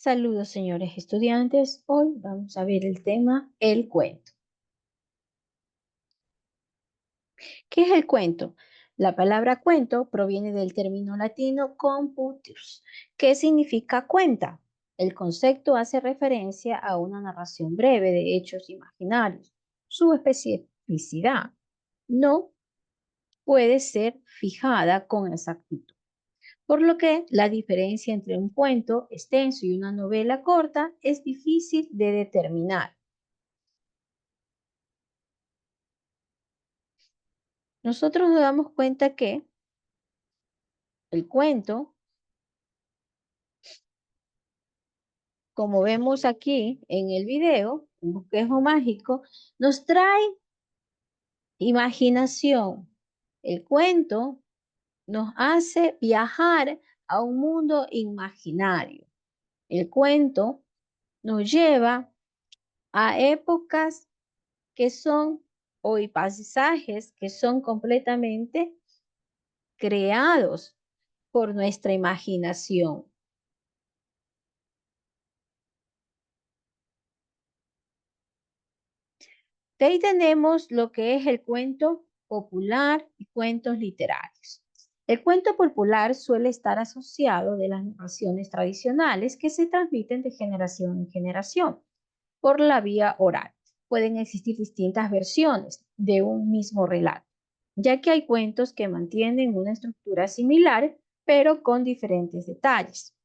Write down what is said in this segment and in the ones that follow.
Saludos, señores estudiantes. Hoy vamos a ver el tema, el cuento. ¿Qué es el cuento? La palabra cuento proviene del término latino computus, que significa cuenta. El concepto hace referencia a una narración breve de hechos imaginarios. Su especificidad no puede ser fijada con exactitud, por lo que la diferencia entre un cuento extenso y una novela corta es difícil de determinar. Nosotros nos damos cuenta que el cuento, como vemos aquí en el video, un bosquejo mágico, nos trae imaginación. El cuento nos hace viajar a un mundo imaginario. El cuento nos lleva a épocas que son, o paisajes que son completamente creados por nuestra imaginación. De ahí tenemos lo que es el cuento popular y cuentos literarios. El cuento popular suele estar asociado de las narraciones tradicionales que se transmiten de generación en generación por la vía oral. Pueden existir distintas versiones de un mismo relato, ya que hay cuentos que mantienen una estructura similar, pero con diferentes detalles.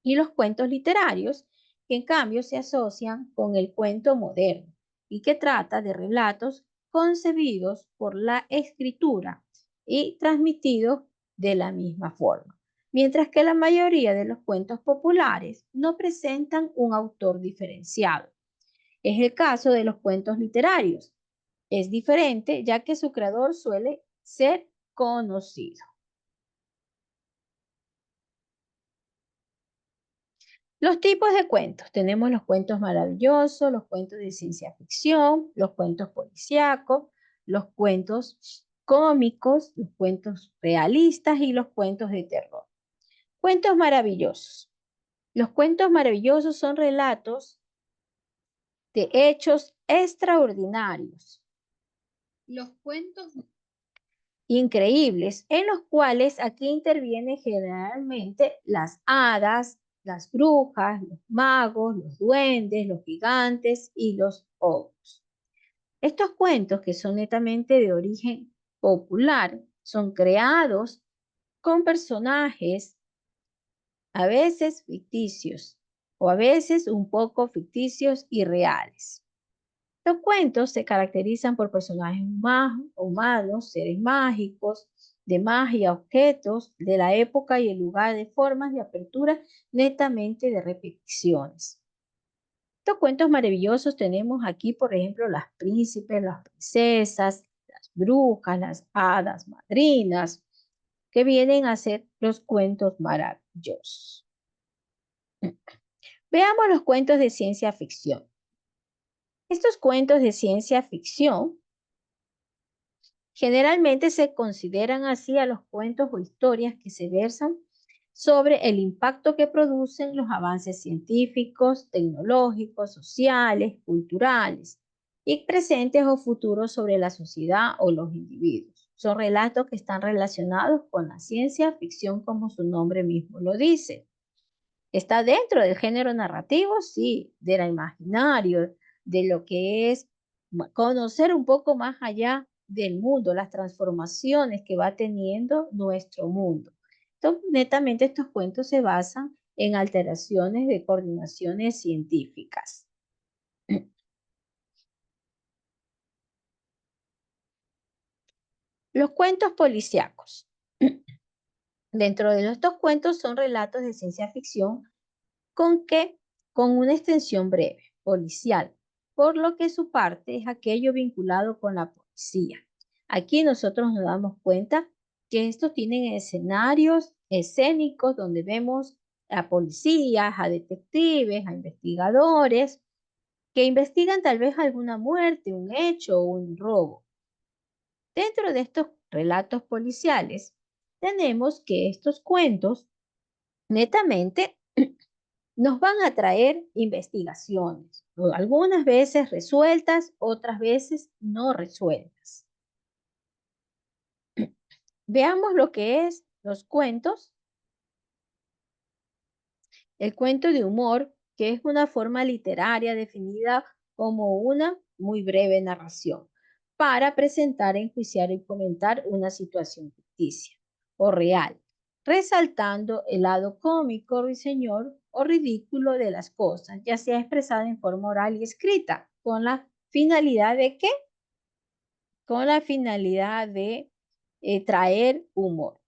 Y los cuentos literarios, que en cambio se asocian con el cuento moderno y que trata de relatos concebidos por la escritura y transmitidos de la misma forma, mientras que la mayoría de los cuentos populares no presentan un autor diferenciado. Es el caso de los cuentos literarios. Es diferente ya que su creador suele ser conocido. Los tipos de cuentos. Tenemos los cuentos maravillosos, los cuentos de ciencia ficción, los cuentos policíacos, los cuentos cómicos, los cuentos realistas y los cuentos de terror. Cuentos maravillosos. Los cuentos maravillosos son relatos de hechos extraordinarios. Los cuentos increíbles, en los cuales aquí intervienen generalmente las hadas, las brujas, los magos, los duendes, los gigantes y los ogros. Estos cuentos, que son netamente de origen popular, son creados con personajes a veces ficticios o a veces un poco ficticios y reales. Los cuentos se caracterizan por personajes humanos, seres mágicos, de magia, objetos de la época y el lugar, de formas de apertura netamente de repeticiones. Estos cuentos maravillosos tenemos aquí, por ejemplo, las príncipes, las princesas, las brujas, las hadas madrinas, que vienen a ser los cuentos maravillosos. Veamos los cuentos de ciencia ficción. Estos cuentos de ciencia ficción generalmente se consideran así a los cuentos o historias que se versan sobre el impacto que producen los avances científicos, tecnológicos, sociales, culturales y presentes o futuros sobre la sociedad o los individuos. Son relatos que están relacionados con la ciencia ficción, como su nombre mismo lo dice. ¿Está dentro del género narrativo? Sí, del imaginario, de lo que es conocer un poco más allá del mundo, las transformaciones que va teniendo nuestro mundo. Entonces, netamente estos cuentos se basan en alteraciones de coordinaciones científicas. Los cuentos policíacos. Dentro de estos cuentos son relatos de ciencia ficción con que con una extensión breve, policial, por lo que su parte es aquello vinculado con la policía. Aquí nosotros nos damos cuenta que estos tienen escenarios escénicos donde vemos a policías, a detectives, a investigadores que investigan tal vez alguna muerte, un hecho o un robo. Dentro de estos relatos policiales tenemos que estos cuentos netamente nos van a traer investigaciones, algunas veces resueltas, otras veces no resueltas. Veamos lo que es los cuentos. El cuento de humor, que es una forma literaria definida como una muy breve narración para presentar, enjuiciar y comentar una situación ficticia o real, resaltando el lado cómico, risueñor o ridículo de las cosas, ya sea expresada en forma oral y escrita, con la finalidad de ¿qué? Con la finalidad de traer humor.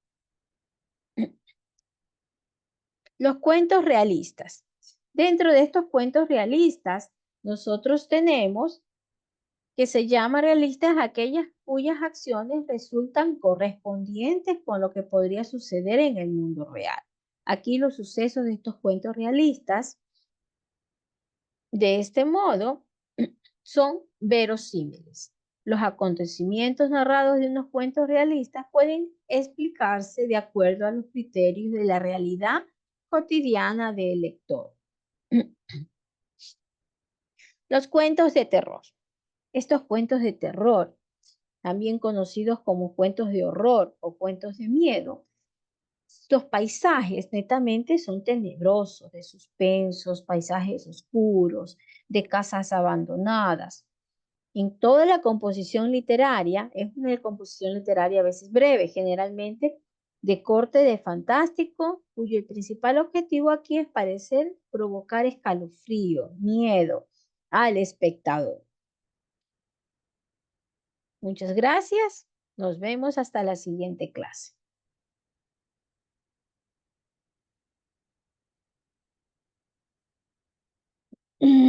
Los cuentos realistas. Dentro de estos cuentos realistas, nosotros tenemos que se llama realistas aquellas cuyas acciones resultan correspondientes con lo que podría suceder en el mundo real. Aquí los sucesos de estos cuentos realistas, de este modo, son verosímiles. Los acontecimientos narrados de unos cuentos realistas pueden explicarse de acuerdo a los criterios de la realidad cotidiana del lector. Los cuentos de terror. Estos cuentos de terror, también conocidos como cuentos de horror o cuentos de miedo, los paisajes netamente son tenebrosos, de suspensos, paisajes oscuros, de casas abandonadas. En toda la composición literaria, es una composición literaria a veces breve, generalmente de corte de fantástico, cuyo principal objetivo aquí es parecer provocar escalofrío, miedo al espectador. Muchas gracias. Nos vemos hasta la siguiente clase.